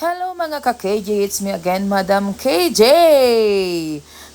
Hello mga ka-KJ, it's me again, Madam KJ!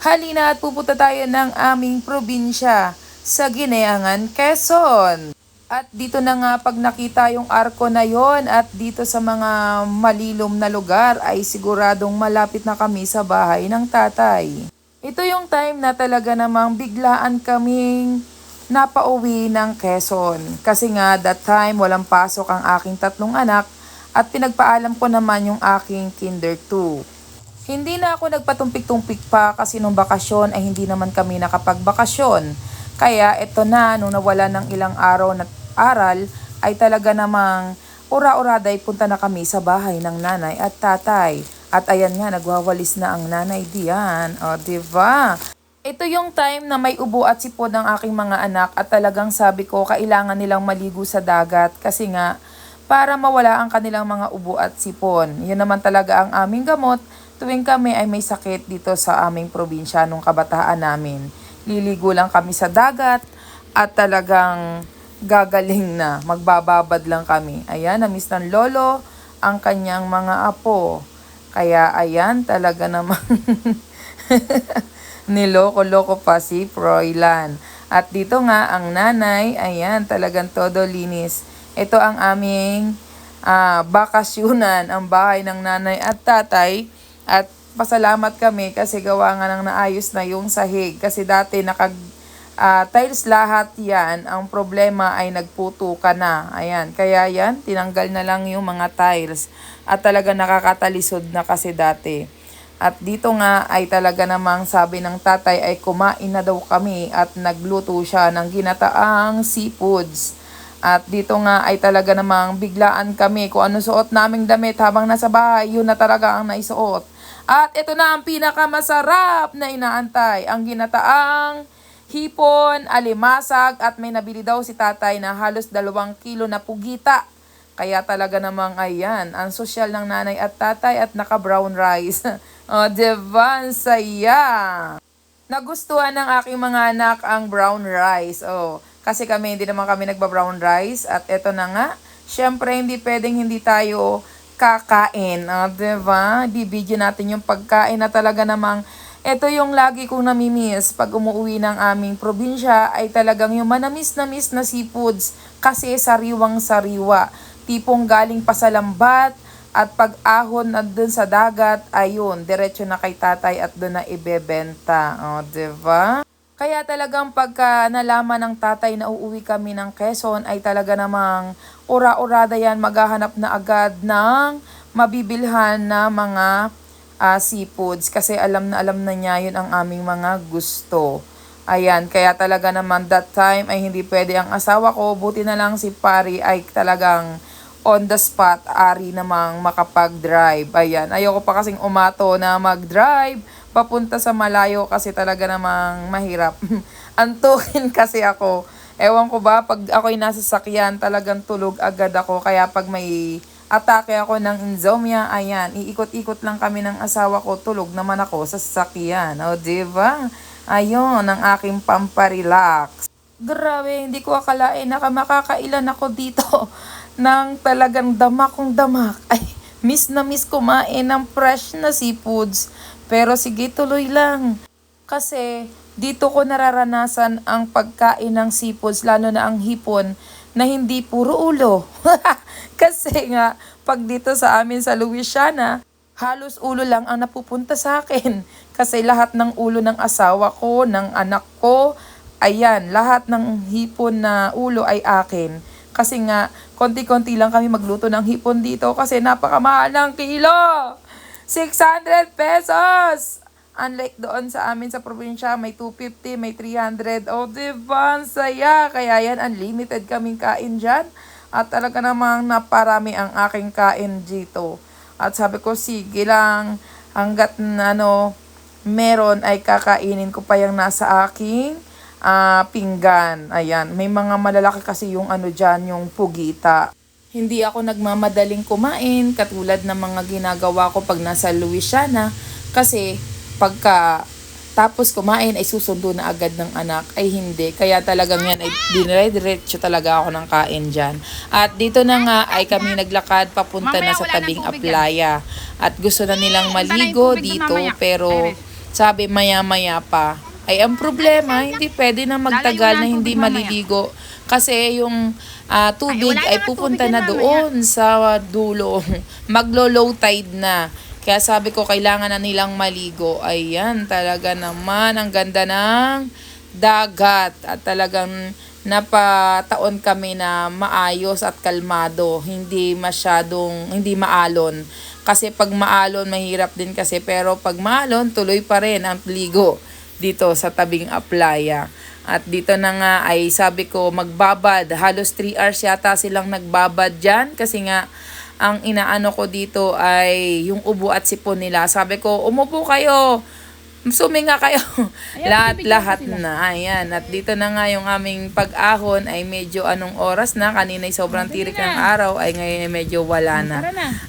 Halina at pupunta tayo ng aming probinsya sa Gineangan, Quezon. At dito na nga pag nakita yung arko na yon at dito sa mga malilom na lugar ay siguradong malapit na kami sa bahay ng tatay. Ito yung time na talaga namang biglaan kaming napauwi ng Quezon. Kasi nga that time walang pasok ang aking tatlong anak at pinagpaalam ko naman yung aking kinder 2. Hindi na ako nagpatumpik-tumpik pa kasi nung bakasyon ay hindi naman kami nakapagbakasyon. Kaya ito na, nung nawala ng ilang araw na aral, ay talaga namang ura-uraday punta na kami sa bahay ng nanay at tatay. At ayan nga, nagwawalis na ang nanay diyan. O, diba? Ito yung time na may ubo at sipon ng aking mga anak at talagang sabi ko, kailangan nilang maligo sa dagat kasi nga, para mawala ang kanilang mga ubo at sipon. Yun naman talaga ang aming gamot tuwing kami ay may sakit dito sa aming probinsya nung kabataan namin. Liligo lang kami sa dagat at talagang gagaling na. Magbababad lang kami. Ayan, na-miss ng lolo ang kanyang mga apo. Kaya ayan, talaga namang niloko-loko pa si Froilan. At dito nga ang nanay, ayan, talagang todo linis. Ito ang aming bakasyunan, ang bahay ng nanay at tatay. At pasalamat kami kasi gawa nga nang naayos na yung sahig. Kasi dati tiles lahat yan. Ang problema ay nagputukan na. Ayan, kaya yan, tinanggal na lang yung mga tiles. At talaga nakakatalisod na kasi dati. At dito nga ay talaga namang sabi ng tatay ay kumain na daw kami at nagluto siya ng ginataang seafoods. At dito nga ay talaga namang biglaan kami kung ano suot naming damit habang nasa bahay, yun na talaga ang naisuot. At ito na ang pinakamasarap na inaantay, ang ginataang hipon, alimasag at may nabili daw si tatay na halos 2 kilo na pugita. Kaya talaga namang ayan, ang sosyal ng nanay at tatay at naka-brown rice. O, diba? Ang saya! Nagustuhan ng aking mga anak ang brown rice. Oh, kasi kami hindi naman kami nagba-brown rice at eto na nga. Syempre hindi pwedeng hindi tayo kakain, 'di ba? Bibigyan natin yung pagkain na talaga namang ito yung lagi kong namimiss pag umuwi ng aming probinsya ay talagang yung manamis-namis na seafoods kasi sariwang-sariwa. Tipong galing pa sa lambat at pag ahon na dun sa dagat, ayun, diretso na kay tatay at dun na ibebenta. O, diba? Kaya talagang pagka nalaman ng tatay na uuwi kami ng Quezon, ay talaga namang ura-urada yan, maghahanap na agad ng mabibilhan na mga seafoods. Kasi alam na niya yun ang aming mga gusto. Ayan, kaya talaga naman that time ay hindi pwede ang asawa ko. Buti na lang si Pari ay talagang on the spot, ari namang makapag-drive. Ayan, ayoko pa kasing umato na mag-drive papunta sa malayo kasi talaga namang mahirap. Antukin kasi ako. Ewan ko ba, pag ako'y nasa sakyan, talagang tulog agad ako. Kaya pag may atake ako ng insomnia, ayan, iikot-ikot lang kami ng asawa ko, tulog naman ako sa sasakyan. O, diba? Ayun, ang aking pamparelax. Grabe, hindi ko akalain na makakailan ako dito ng talagang damakong damak. Ay, miss na miss kumain ng fresh na seafoods. Pero sige, tuloy lang. Kasi dito ko nararanasan ang pagkain ng seafoods, lalo na ang hipon, na hindi puro ulo. Kasi nga, pag dito sa amin sa Louisiana, halos ulo lang ang napupunta sa akin. Kasi lahat ng ulo ng asawa ko, ng anak ko, ayan, lahat ng hipon na ulo ay akin. Kasi nga, konti-konti lang kami magluto ng hipon dito kasi napakamahal ng kilo. 600 pesos! Unlike doon sa amin sa probinsya, may 250, may 300. O, diba? Ang saya. Kaya yan, unlimited kaming kain dyan. At talaga namang naparami ang aking kain dito. At sabi ko, sige lang, hanggat meron ay kakainin ko pa yung nasa aking pinggan. Ayan, may mga malalaki kasi yung dyan, yung pugita. Hindi ako nagmamadaling kumain katulad ng mga ginagawa ko pag nasa Louisiana kasi pagka tapos kumain ay susundo na agad ng anak, ay hindi. Kaya talagang yan ay dinire-diretso talaga ako ng kain dyan. At dito na nga ay kami naglakad papunta na sa tabing Aplaya. At gusto na nilang maligo dito pero sabi maya-maya pa. Ay ang problema, hindi pwede na magtagal na hindi maliligo. Kasi yung tubig ay pupunta na doon sa dulo. Maglo-low tide na. Kaya sabi ko, kailangan na nilang maligo. Ayan, talaga naman. Ang ganda ng dagat. At talagang napataon kami na maayos at kalmado. Hindi masyadong, hindi maalon. Kasi pag maalon, mahirap din kasi. Pero pag maalon, tuloy pa rin ang ligo dito sa tabing Aplaya. At dito na nga ay sabi ko magbabad. Halos 3 hours yata silang nagbabad dyan. Kasi nga ang inaano ko dito ay yung ubo at sipon nila. Sabi ko umupo kayo. Suminga kayo. Lahat-lahat na. Ayan. At dito na nga yung aming pag-ahon ay medyo anong oras na. Kanina'y sobrang tirik ng araw ay ngayon ay medyo wala na.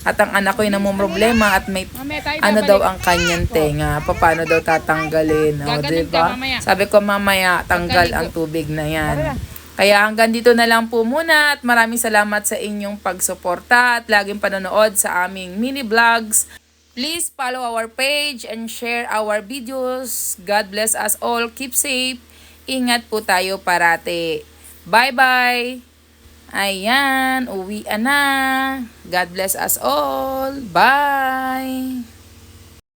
At ang anak ko ay namumroblema at may ano daw ang kanyang tenga. Paano daw tatanggalin. O, diba? Sabi ko mamaya tanggal ang tubig na yan. Kaya hanggang dito na lang po muna at maraming salamat sa inyong pagsuporta at laging panonood sa aming mini vlogs. Please follow our page and share our videos. God bless us all. Keep safe. Ingat po tayo parati. Bye-bye. Ayan, uwian na. God bless us all. Bye.